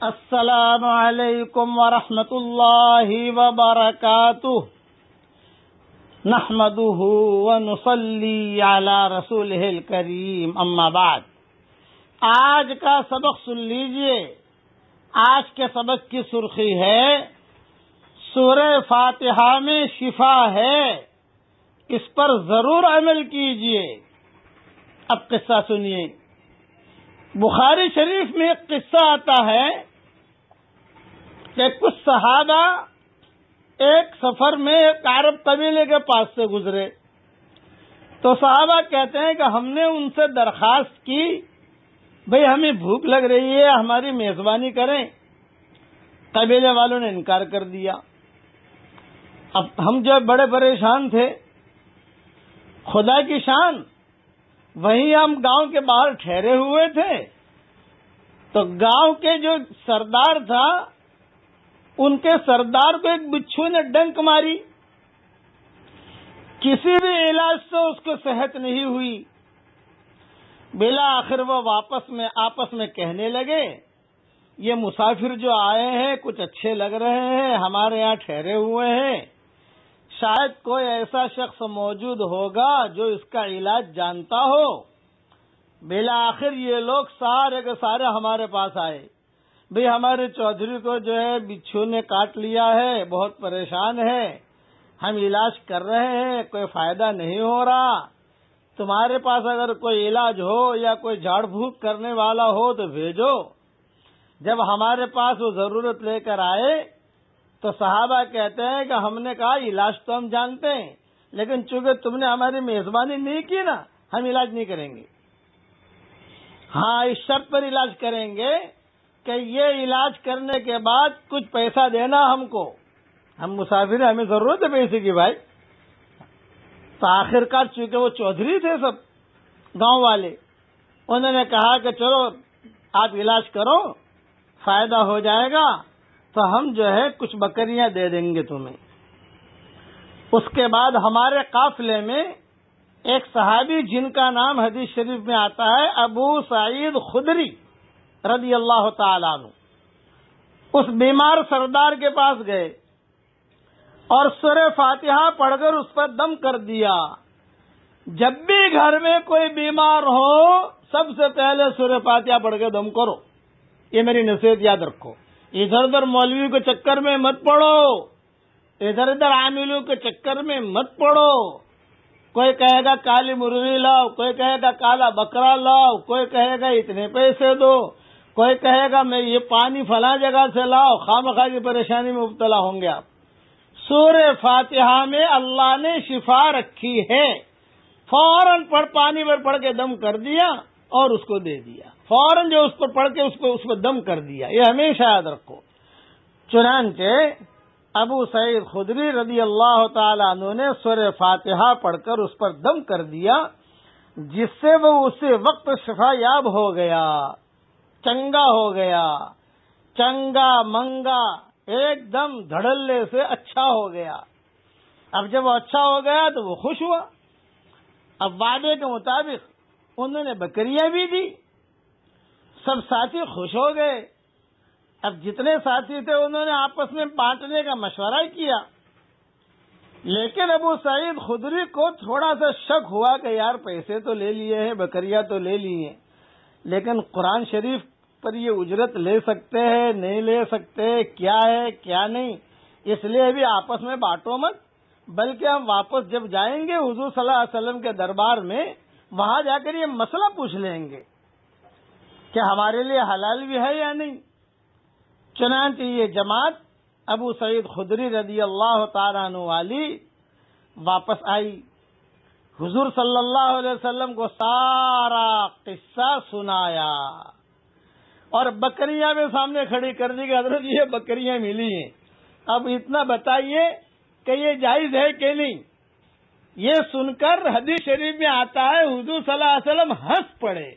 السلام علیکم ورحمۃ اللہ وبرکاتہ نحمده ونصلی علی رسولہ الکریم اما بعد۔ آج کا سبق سن لیجئے۔ آج کے سبق کی سرخی ہے سورہ فاتحہ میں شفا ہے، اس پر ضرور عمل کیجئے۔ اب قصہ سنیے۔ بخاری شریف میں ایک قصہ آتا ہے کہ کچھ صحابہ ایک سفر میں ایک عرب قبیلے کے پاس سے گزرے تو صحابہ کہتے ہیں کہ ہم نے ان سے درخواست کی، بھئی ہمیں بھوک لگ رہی ہے، ہماری میزبانی کریں۔ قبیلے والوں نے انکار کر دیا۔ اب ہم جو بڑے پریشان تھے، خدا کی شان، وہیں ہم گاؤں کے باہر ٹھہرے ہوئے تھے تو گاؤں کے جو سردار تھا، ان کے سردار کو ایک بچھو نے ڈنک ماری، کسی بھی علاج سے اس کو صحت نہیں ہوئی۔ بالآخر وہ آپس میں کہنے لگے، یہ مسافر جو آئے ہیں کچھ اچھے لگ رہے ہیں، ہمارے یہاں ٹھہرے ہوئے ہیں، شاید کوئی ایسا شخص موجود ہوگا جو اس کا علاج جانتا ہو۔ بالآخر یہ لوگ سارے کے سارے ہمارے پاس آئے، بھئی ہمارے چودھری کو جو ہے بچھو نے کاٹ لیا ہے، بہت پریشان ہے، ہم علاج کر رہے ہیں، کوئی فائدہ نہیں ہو رہا، تمہارے پاس اگر کوئی علاج ہو یا کوئی جھاڑ پھونک کرنے والا ہو تو بھیجو۔ جب ہمارے پاس وہ ضرورت لے کر آئے تو صحابہ کہتے ہیں کہ ہم نے کہا علاج تو ہم جانتے ہیں، لیکن چونکہ تم نے ہماری میزبانی نہیں کی نا، ہم علاج نہیں کریں گے۔ ہاں، اس شرط پر علاج کریں گے کہ یہ علاج کرنے کے بعد کچھ پیسہ دینا ہم کو، ہم مسافر ہیں، ہمیں ضرورت ہے پیسے کی بھائی۔ تو آخرکار چونکہ وہ چودھری تھے سب گاؤں والے، انہوں نے کہا کہ چلو آپ علاج کرو، فائدہ ہو جائے گا تو ہم جو ہے کچھ بکریاں دے دیں گے تمہیں۔ اس کے بعد ہمارے قافلے میں ایک صحابی جن کا نام حدیث شریف میں آتا ہے ابو سعید خدری رضی اللہ تعالیٰ عنہ، اس بیمار سردار کے پاس گئے اور سورہ فاتحہ پڑھ کر اس پر دم کر دیا۔ جب بھی گھر میں کوئی بیمار ہو، سب سے پہلے سورہ فاتحہ پڑھ کے دم کرو، یہ میری نصیحت یاد رکھو۔ ادھر ادھر مولوی کے چکر میں مت پڑو، ادھر ادھر عاملوں کے چکر میں مت پڑو۔ کوئی کہے گا کالی مرغی لاؤ، کوئی کہے گا کالا بکرا لاؤ، کوئی کہے گا اتنے پیسے دو، کوئی کہے گا میں یہ پانی فلاں جگہ سے لاؤ، خواہ کی پریشانی میں مبتلا ہوں گے آپ۔ سورہ فاتحہ میں اللہ نے شفا رکھی ہے، فوراً پانی پر پڑھ کے دم کر دیا اور اس کو دے دیا، فوراً جو اس پر پڑھ کے اس پر دم کر دیا، یہ ہمیشہ یاد رکھو۔ چنانچہ ابو سعید خدری رضی اللہ تعالی عنہ نے سورہ فاتحہ پڑھ کر اس پر دم کر دیا، جس سے وہ اسی وقت شفا یاب ہو گیا، چنگا ہو گیا، چنگا منگا ایک دم دھڑلے سے اچھا ہو گیا۔ اب جب وہ اچھا ہو گیا تو وہ خوش ہوا۔ اب وعدے کے مطابق انہوں نے بکریاں بھی دی، سب ساتھی خوش ہو گئے۔ اب جتنے ساتھی تھے انہوں نے آپس میں بانٹنے کا مشورہ کیا، لیکن ابو سعید خدری کو تھوڑا سا شک ہوا کہ یار پیسے تو لے لیے ہیں، بکریاں تو لے لی ہیں، لیکن قرآن شریف پر یہ اجرت لے سکتے ہیں نہیں لے سکتے، کیا ہے کیا نہیں، اس لیے ابھی آپس میں بانٹو مت، بلکہ ہم واپس جب جائیں گے حضور صلی اللہ علیہ وسلم کے دربار میں، وہاں جا کر یہ مسئلہ پوچھ لیں گے کہ ہمارے لیے حلال بھی ہے یا نہیں۔ چنانچہ یہ جماعت ابو سعید خدری رضی اللہ تعالیٰ عنہ والی واپس آئی، حضور صلی اللہ علیہ وسلم کو سارا قصہ سنایا اور بکریاں بھی سامنے کھڑی کر دی کہ حضرت یہ بکریاں ملی ہیں، اب اتنا بتائیے کہ یہ جائز ہے کہ نہیں۔ یہ سن کر حدیث شریف میں آتا ہے حضور صلی اللہ علیہ وسلم ہنس پڑے۔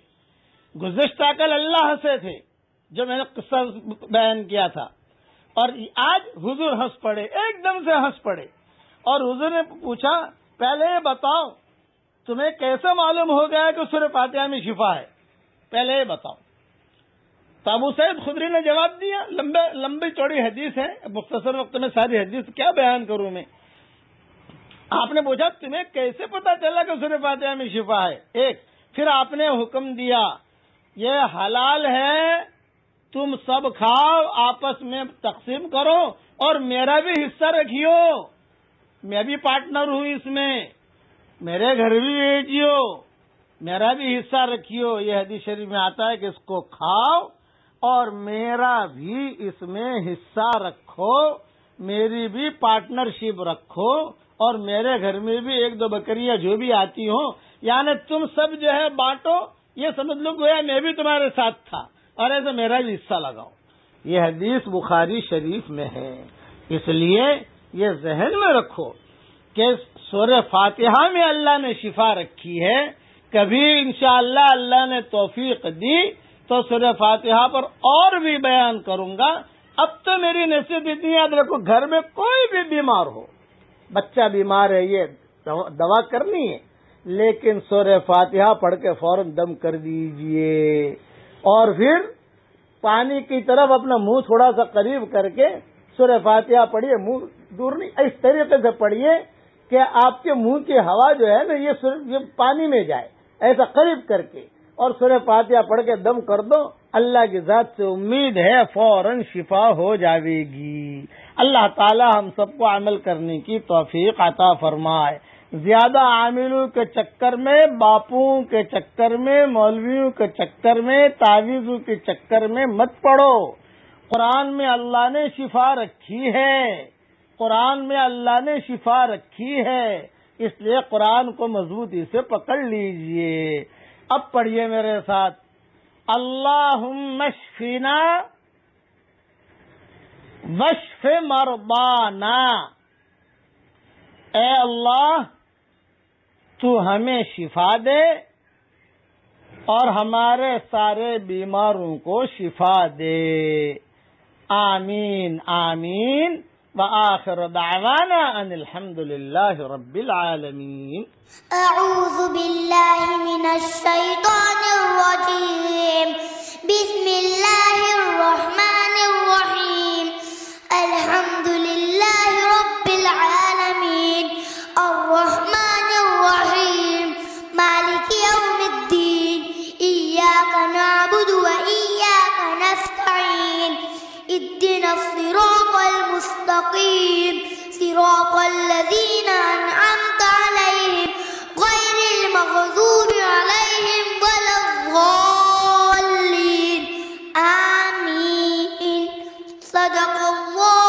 گزشتہ کل اللہ ہنسے تھے جو میں نے قصہ بیان کیا تھا، اور آج حضور ہنس پڑے، ایک دم سے ہنس پڑے، اور حضور نے پوچھا پہلے یہ بتاؤ تمہیں کیسے معلوم ہو گیا کہ سورہ فاتحہ میں شفا ہے، پہلے یہ بتاؤ۔ تو ابو سعید خدری نے جواب دیا، لمبی چوڑی حدیث ہے، مختصر وقت میں ساری حدیث کیا بیان کروں میں. آپ نے پوچھا تمہیں کیسے پتا چلا کہ سورہ فاتحہ میں شفا ہے؟ ایک، پھر آپ نے حکم دیا یہ حلال ہے، تم سب کھاؤ، آپس میں تقسیم کرو اور میرا بھی حصہ رکھیو، میں بھی پارٹنر ہوں اس میں، میرے گھر بھی بھیجیو، میرا بھی حصہ رکھیو. یہ حدیث شریف میں آتا ہے کہ اس کو کھاؤ اور میرا بھی اس میں حصہ رکھو، میری بھی پارٹنرشپ رکھو، اور میرے گھر میں بھی ایک دو بکریاں جو بھی آتی ہوں، یعنی تم سب جو ہے بانٹو، یہ سمجھ لو گویا میں بھی تمہارے ساتھ تھا اور ایسے میرا بھی حصہ لگاؤ. یہ حدیث بخاری شریف میں ہے. اس لیے یہ ذہن میں رکھو کہ سورہ فاتحہ میں اللہ نے شفا رکھی ہے. کبھی انشاءاللہ اللہ نے توفیق دی تو سورہ فاتحہ پر اور بھی بیان کروں گا. اب تو میری نصیحت اتنی یاد رکھو، گھر میں کوئی بھی بیمار ہو، بچہ بیمار ہے، یہ دوا کرنی ہے، لیکن سورہ فاتحہ پڑھ کے فوراً دم کر دیجئے، اور پھر پانی کی طرف اپنا منہ تھوڑا سا قریب کر کے سورہ فاتحہ پڑھیے، منہ دور نہیں، اس طریقے سے پڑھیے کہ آپ کے منہ کی ہوا جو ہے نا یہ پانی میں جائے، ایسا قریب کر کے، اور سورہ فاتحہ پڑھ کے دم کر دو. اللہ کی ذات سے امید ہے فوراً شفا ہو جاوے گی. اللہ تعالی ہم سب کو عمل کرنے کی توفیق عطا فرمائے. زیادہ عاملوں کے چکر میں، باپوں کے چکر میں، مولویوں کے چکر میں، تعویذوں کے چکر میں مت پڑو. قرآن میں اللہ نے شفا رکھی ہے، قرآن میں اللہ نے شفا رکھی ہے، اس لیے قرآن کو مضبوطی سے پکڑ لیجئے. اب پڑھیے میرے ساتھ، اللہم اشفنا واشف مرضانا. اے اللہ تو ہمیں شفا دے اور ہمارے سارے بیماروں کو شفا دے. آمین آمین. وآخر دعوانا ان الحمد للہ رب العالمین. اعوذ باللہ من الشیطان الرجیم. بسم اللہ الرحمن الرحیم. الحمد للہ رب العالمین الرحمن الرحیم مالک یوم الدین. ایاک نعبد و ایاک نستعین. اهدنا الصراط المستقيم صراط الذين أنعمت عليهم غير المغضوب عليهم ولا الضالين. آمين. صدق الله